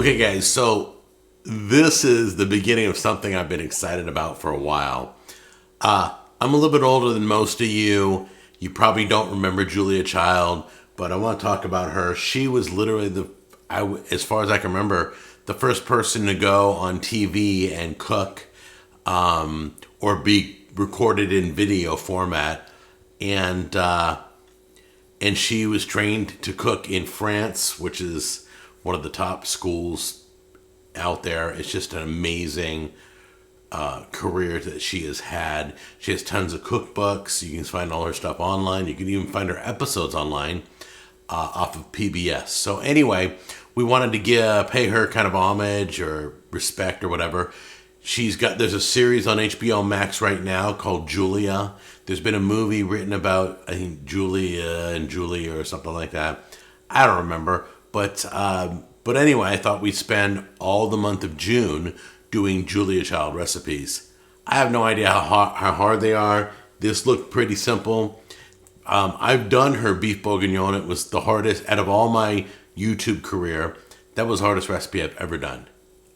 Okay, guys, so this is the beginning of something I've been excited about for a while. I'm a little bit older than most of you. You probably don't remember Julia Child, but I want to talk about her. She was literally as far as I can remember, the first person to go on TV and cook or be recorded in video format. And she was trained to cook in France, which is one of the top schools out there. It's just an amazing career that she has had. She has tons of cookbooks. You can find all her stuff online. You can even find her episodes online off of PBS. So anyway, we wanted to pay her kind of homage or respect or whatever. There's a series on HBO Max right now called Julia. There's been a movie written about, I think, Julia and Julia or something like that. I don't remember. But anyway, I thought we'd spend all the month of June doing Julia Child recipes. I have no idea how hard they are. This looked pretty simple. I've done her beef bourguignon. It was the hardest out of all my YouTube career. That was the hardest recipe I've ever done.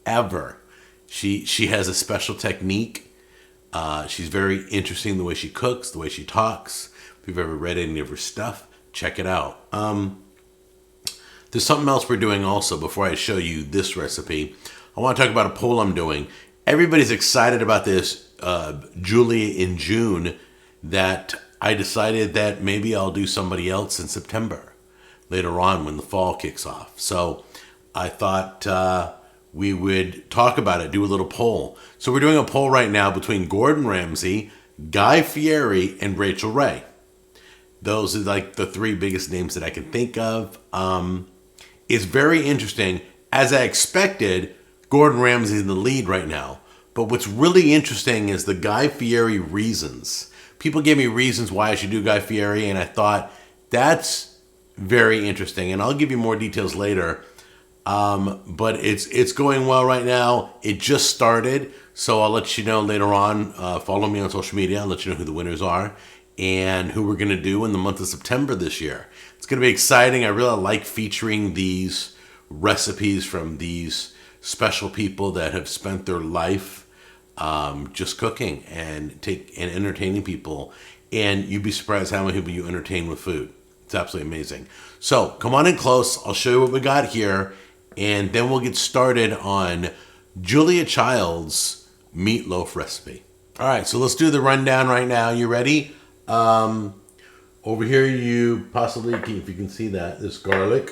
Ever. She has a special technique. She's very interesting the way she cooks, the way she talks. If you've ever read any of her stuff, check it out. There's something else we're doing also before I show you this recipe. I want to talk about a poll I'm doing. Everybody's excited about this Julia in June, that I decided that maybe I'll do somebody else in September, later on when the fall kicks off. So I thought we would talk about it, do a little poll. So we're doing a poll right now between Gordon Ramsay, Guy Fieri, and Rachel Ray. Those are like the three biggest names that I can think of. It's very interesting. As I expected, Gordon Ramsay's in the lead right now. But what's really interesting is the Guy Fieri reasons. People gave me reasons why I should do Guy Fieri, and I thought that's very interesting. And I'll give you more details later. But it's going well right now. It just started, so I'll let you know later on. Follow me on social media. I'll let you know who the winners are and who we're going to do in the month of September this year. It's going to be exciting. I really like featuring these recipes from these special people that have spent their life just cooking and entertaining people. And you'd be surprised how many people you entertain with food. It's absolutely amazing. So come on in close. I'll show you what we got here. And then we'll get started on Julia Child's meatloaf recipe. All right, so let's do the rundown right now. You ready? Over here, you possibly, if you can see that, there's garlic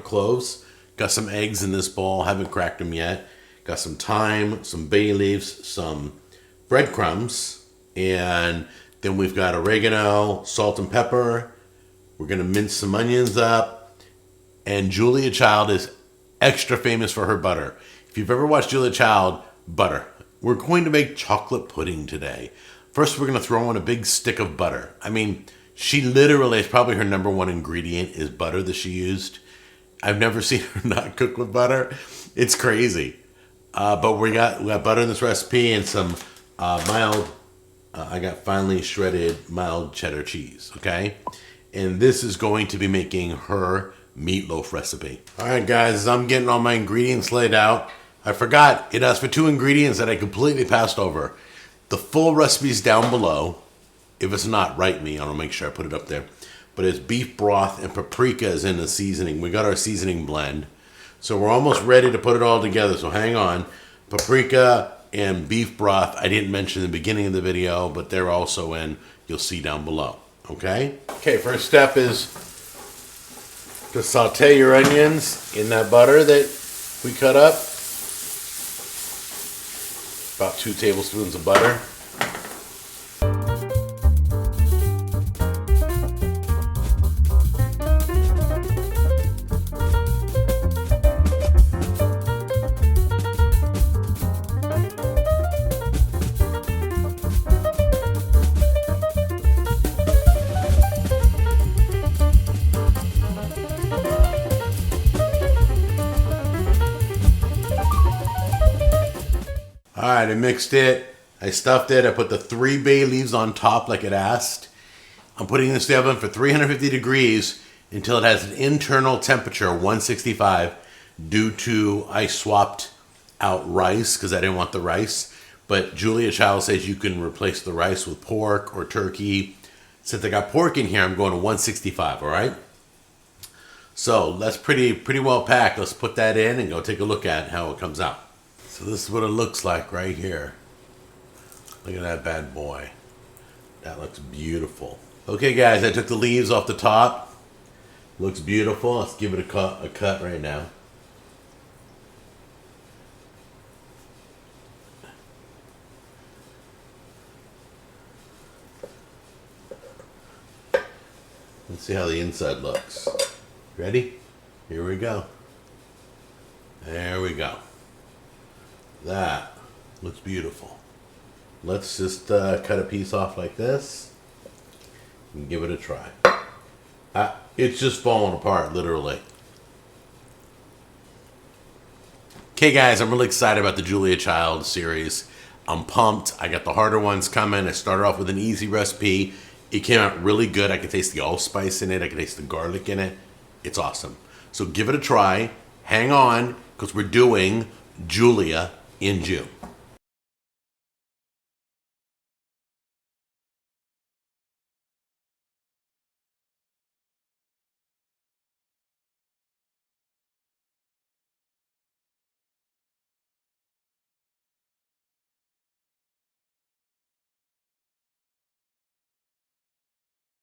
cloves. Got some eggs in this bowl. Haven't cracked them yet. Got some thyme, some bay leaves, some breadcrumbs. And then we've got oregano, salt and pepper. We're going to mince some onions up. And Julia Child is extra famous for her butter. If you've ever watched Julia Child, butter. We're going to make chocolate pudding today. First, we're going to throw in a big stick of butter. I mean, she literally, it's probably her number one ingredient is butter that she used. I've never seen her not cook with butter. It's crazy. But we got butter in this recipe and some mild, I got finely shredded mild cheddar cheese, okay? And this is going to be making her meatloaf recipe. All right, guys, as I'm getting all my ingredients laid out, I forgot it asked for 2 ingredients that I completely passed over. The full recipe's down below. If it's not, write me. I'll make sure I put it up there. But it's beef broth and paprika is in the seasoning. We got our seasoning blend. So we're almost ready to put it all together. So hang on. Paprika and beef broth, I didn't mention in the beginning of the video, but they're also in. You'll see down below. Okay? Okay, first step is to saute your onions in that butter that we cut up. About 2 tablespoons of butter. All right, I mixed it. I stuffed it. I put the 3 bay leaves on top like it asked. I'm putting this in the oven for 350 degrees until it has an internal temperature, 165. due to I swapped out rice because I didn't want the rice. But Julia Child says you can replace the rice with pork or turkey. Since I got pork in here, I'm going to 165, all right? So that's pretty well packed. Let's put that in and go take a look at how it comes out. So this is what it looks like right here. Look at that bad boy. That looks beautiful. Okay, guys, I took the leaves off the top. Looks beautiful. Let's give it a cut right now. Let's see how the inside looks. Ready? Here we go. There we go. That looks beautiful. Let's just cut a piece off like this and give it a try. It's just falling apart, literally. Okay, guys, I'm really excited about the Julia Child series. I'm pumped. I got the harder ones coming. I started off with an easy recipe. It came out really good. I can taste the allspice in it. I can taste the garlic in it. It's awesome. So give it a try. Hang on, because we're doing Julia in June.